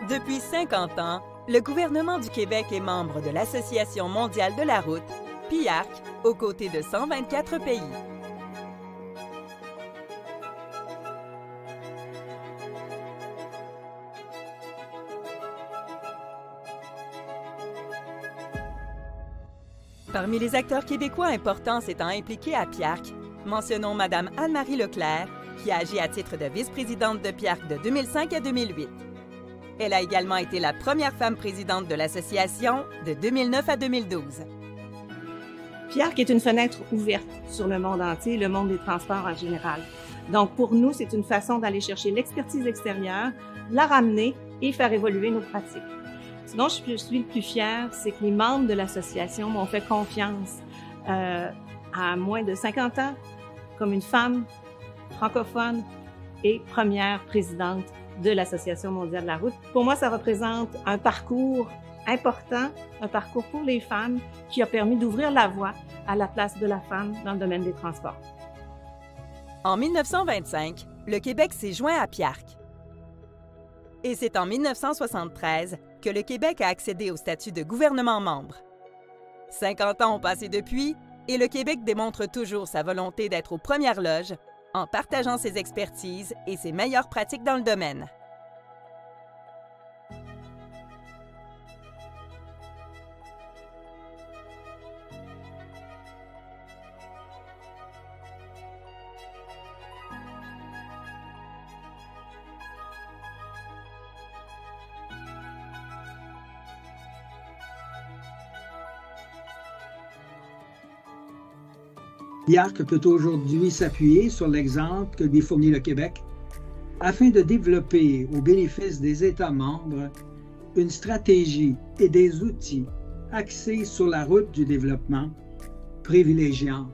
Depuis 50 ans, le gouvernement du Québec est membre de l'Association mondiale de la route, PIARC, aux côtés de 124 pays. Parmi les acteurs québécois importants s'étant impliqués à PIARC, mentionnons Mme Anne-Marie Leclerc, qui a agi à titre de vice-présidente de PIARC de 2005 à 2008. Elle a également été la première femme présidente de l'association de 2009 à 2012. PIARC est une fenêtre ouverte sur le monde entier, le monde des transports en général. Donc, pour nous, c'est une façon d'aller chercher l'expertise extérieure, la ramener et faire évoluer nos pratiques. Ce dont je suis le plus fière, c'est que les membres de l'association m'ont fait confiance à moins de 50 ans comme une femme francophone et première présidente de l'Association mondiale de la route. Pour moi, ça représente un parcours important, un parcours pour les femmes qui a permis d'ouvrir la voie à la place de la femme dans le domaine des transports. En 1925, le Québec s'est joint à PIARC. Et c'est en 1973 que le Québec a accédé au statut de gouvernement membre. 50 ans ont passé depuis et le Québec démontre toujours sa volonté d'être aux premières loges en partageant ses expertises et ses meilleures pratiques dans le domaine. PIARC peut aujourd'hui s'appuyer sur l'exemple que lui fournit le Québec afin de développer au bénéfice des États membres une stratégie et des outils axés sur la route du développement, privilégiant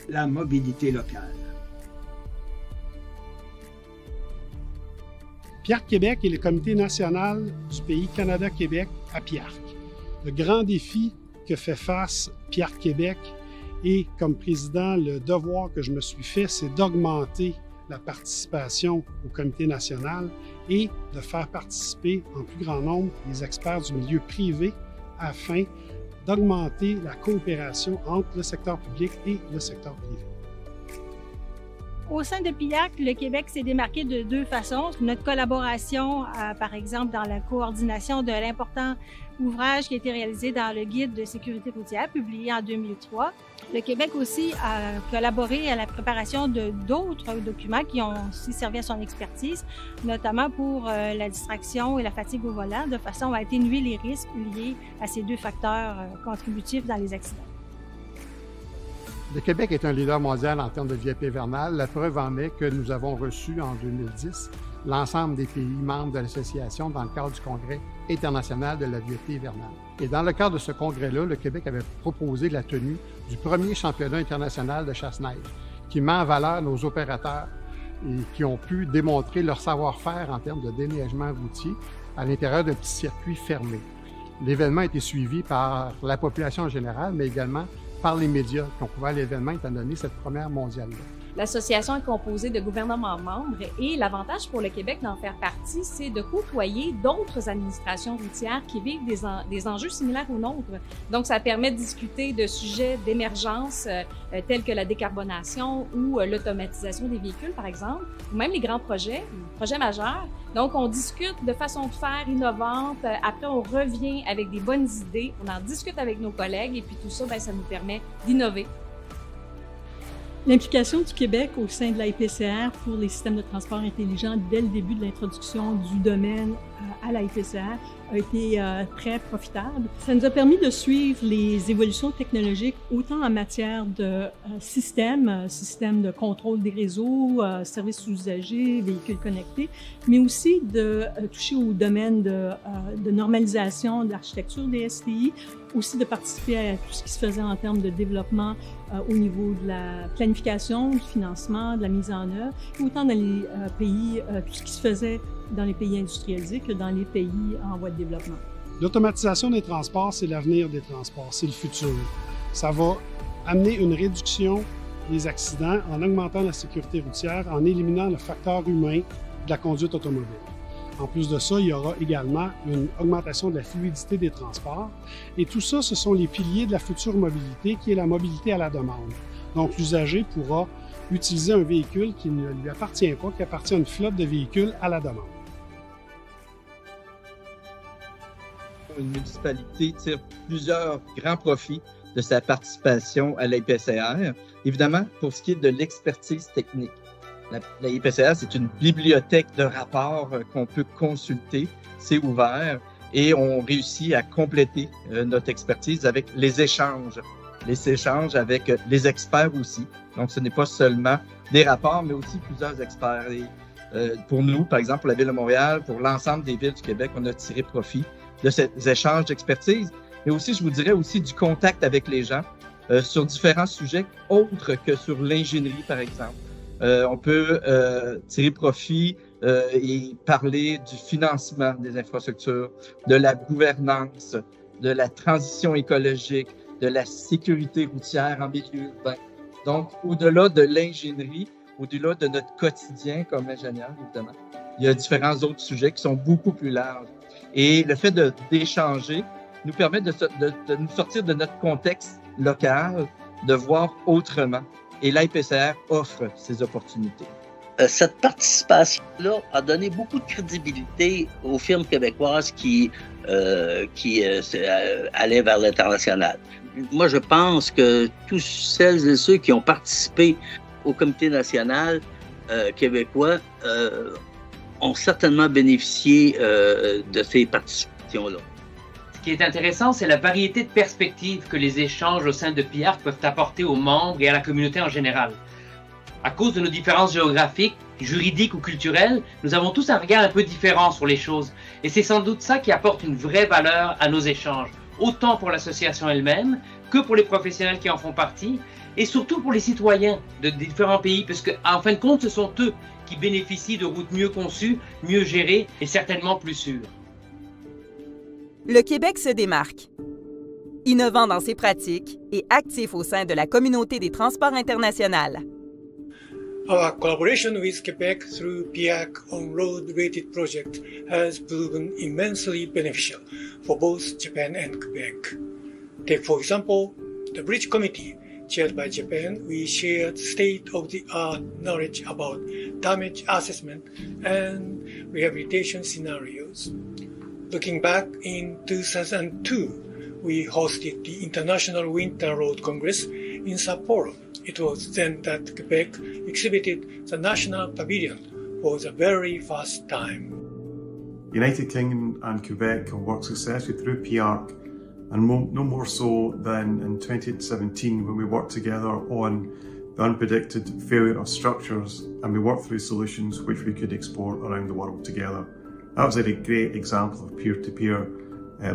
la mobilité locale. PIARC Québec est le comité national du pays Canada-Québec à PIARC. Le grand défi que fait face PIARC Québec et comme président, le devoir que je me suis fait, c'est d'augmenter la participation au comité national et de faire participer en plus grand nombre les experts du milieu privé afin d'augmenter la coopération entre le secteur public et le secteur privé. Au sein de PIARC, le Québec s'est démarqué de deux façons. Notre collaboration, par exemple, dans la coordination de l'important ouvrage qui a été réalisé dans le Guide de sécurité routière, publié en 2003. Le Québec aussi a collaboré à la préparation d'autres documents qui ont aussi servi à son expertise, notamment pour la distraction et la fatigue au volant, de façon à atténuer les risques liés à ces deux facteurs contributifs dans les accidents. Le Québec est un leader mondial en termes de VIP vernale. La preuve en est que nous avons reçu en 2010 l'ensemble des pays membres de l'association dans le cadre du Congrès international de la VIP hivernale. Et dans le cadre de ce congrès-là, le Québec avait proposé la tenue du premier championnat international de chasse-neige, qui met en valeur nos opérateurs et qui ont pu démontrer leur savoir-faire en termes de déneigement routier à l'intérieur d'un petit circuit fermé. L'événement a été suivi par la population en général, mais également par les médias qui ont couvert l'événement étant donné cette première mondiale-là. L'association est composée de gouvernements membres et l'avantage pour le Québec d'en faire partie, c'est de côtoyer d'autres administrations routières qui vivent des enjeux similaires aux nôtres. Donc, ça permet de discuter de sujets d'émergence tels que la décarbonation ou l'automatisation des véhicules, par exemple, ou même les grands projets majeurs. Donc, on discute de façon de faire innovante. Après, on revient avec des bonnes idées. On en discute avec nos collègues et puis tout ça, ça nous permet d'innover. L'implication du Québec au sein de la IPCR pour les systèmes de transport intelligents dès le début de l'introduction du domaine à la IPCR a été très profitable. Ça nous a permis de suivre les évolutions technologiques autant en matière de systèmes de contrôle des réseaux, services usagers, véhicules connectés, mais aussi de toucher au domaine de normalisation de l'architecture des STI, aussi de participer à tout ce qui se faisait en termes de développement au niveau de la planification, du financement, de la mise en œuvre, autant dans les pays, tout ce qui se faisait dans les pays industrialisés que dans les pays en voie de développement. L'automatisation des transports, c'est l'avenir des transports, c'est le futur. Ça va amener une réduction des accidents en augmentant la sécurité routière, en éliminant le facteur humain de la conduite automobile. En plus de ça, il y aura également une augmentation de la fluidité des transports. Et tout ça, ce sont les piliers de la future mobilité, qui est la mobilité à la demande. Donc, l'usager pourra utiliser un véhicule qui ne lui appartient pas, qui appartient à une flotte de véhicules à la demande. Une municipalité tire plusieurs grands profits de sa participation à l'IPCR. Évidemment, pour ce qui est de l'expertise technique, la IPCR, c'est une bibliothèque de rapports qu'on peut consulter, c'est ouvert, et on réussit à compléter notre expertise avec les échanges avec les experts aussi. Donc, ce n'est pas seulement des rapports, mais aussi plusieurs experts. Et, pour nous, par exemple, pour la Ville de Montréal, pour l'ensemble des villes du Québec, on a tiré profit de ces échanges d'expertise, mais aussi, je vous dirais, aussi du contact avec les gens sur différents sujets autres que sur l'ingénierie, par exemple. On peut tirer profit et parler du financement des infrastructures, de la gouvernance, de la transition écologique, de la sécurité routière en milieu urbain. Donc, au-delà de l'ingénierie, au-delà de notre quotidien comme ingénieur, évidemment, il y a différents autres sujets qui sont beaucoup plus larges. Et le fait d'échanger nous permet de nous sortir de notre contexte local, de voir autrement. Et l'IPCR offre ces opportunités. Cette participation-là a donné beaucoup de crédibilité aux firmes québécoises qui allaient vers l'international. Moi, je pense que tous celles et ceux qui ont participé au Comité national québécois ont certainement bénéficié de ces participations-là. Ce qui est intéressant, c'est la variété de perspectives que les échanges au sein de PIARC peuvent apporter aux membres et à la communauté en général. À cause de nos différences géographiques, juridiques ou culturelles, nous avons tous un regard un peu différent sur les choses. Et c'est sans doute ça qui apporte une vraie valeur à nos échanges, autant pour l'association elle-même que pour les professionnels qui en font partie, et surtout pour les citoyens de différents pays, parce qu'en fin de compte, ce sont eux qui bénéficient de routes mieux conçues, mieux gérées et certainement plus sûres. Le Québec se démarque. Innovant dans ses pratiques et actif au sein de la communauté des transports internationaux. Our collaboration with Quebec through PIARC on road-related projects has proven immensely beneficial for both Japan and Quebec. Take, for example, the Bridge Committee, chaired by Japan. We shared state-of-the-art knowledge about damage assessment and rehabilitation scenarios. Looking back in 2002, we hosted the International Winter Road Congress in Sapporo. It was then that Quebec exhibited the National Pavilion for the very first time. United Kingdom and Quebec have worked successfully through PIARC, and no more so than in 2017 when we worked together on the unpredicted failure of structures, and we worked through solutions which we could export around the world together. That was a great example of peer-to-peer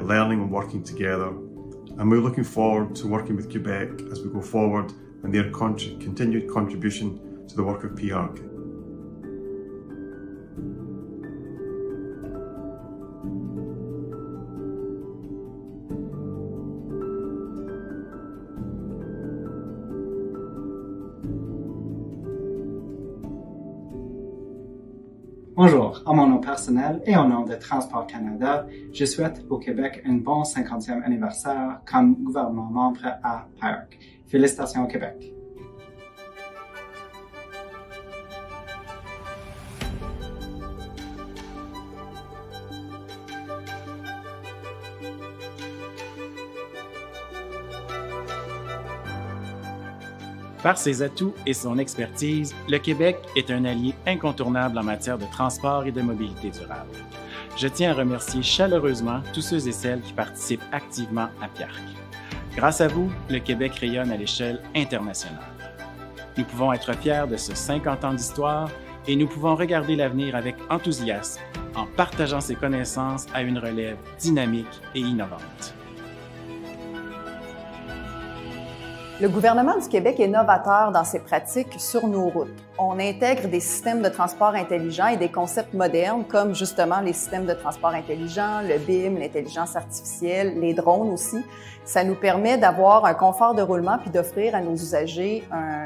learning and working together, and we're looking forward to working with Quebec as we go forward and their continued contribution to the work of PIARC. Bonjour, en mon nom personnel et au nom de Transport Canada, je souhaite au Québec un bon 50e anniversaire comme gouvernement membre à PIARC. Félicitations au Québec. Par ses atouts et son expertise, le Québec est un allié incontournable en matière de transport et de mobilité durable. Je tiens à remercier chaleureusement tous ceux et celles qui participent activement à PIARC. Grâce à vous, le Québec rayonne à l'échelle internationale. Nous pouvons être fiers de ce 50 ans d'histoire et nous pouvons regarder l'avenir avec enthousiasme en partageant ses connaissances à une relève dynamique et innovante. Le gouvernement du Québec est novateur dans ses pratiques sur nos routes. On intègre des systèmes de transport intelligents et des concepts modernes comme justement les systèmes de transport intelligents, le BIM, l'intelligence artificielle, les drones aussi. Ça nous permet d'avoir un confort de roulement puis d'offrir à nos usagers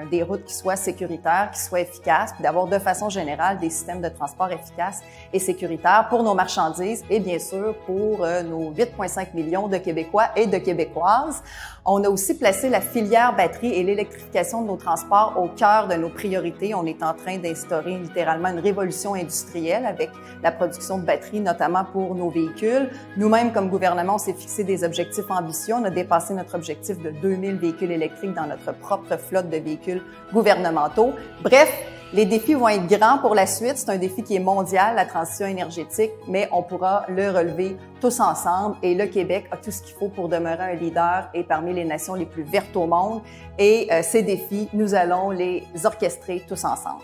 des routes qui soient sécuritaires, qui soient efficaces, puis d'avoir de façon générale des systèmes de transport efficaces et sécuritaires pour nos marchandises et bien sûr pour nos 8,5 millions de Québécois et de Québécoises. On a aussi placé la filière batterie et l'électrification de nos transports au cœur de nos priorités. On est en train d'instaurer littéralement une révolution industrielle avec la production de batteries, notamment pour nos véhicules. Nous-mêmes, comme gouvernement, on s'est fixé des objectifs ambitieux. On a dépassé notre objectif de 2000 véhicules électriques dans notre propre flotte de véhicules gouvernementaux. Bref, les défis vont être grands pour la suite. C'est un défi qui est mondial, la transition énergétique, mais on pourra le relever tous ensemble. Et le Québec a tout ce qu'il faut pour demeurer un leader et parmi les nations les plus vertes au monde. Et ces défis, nous allons les orchestrer tous ensemble.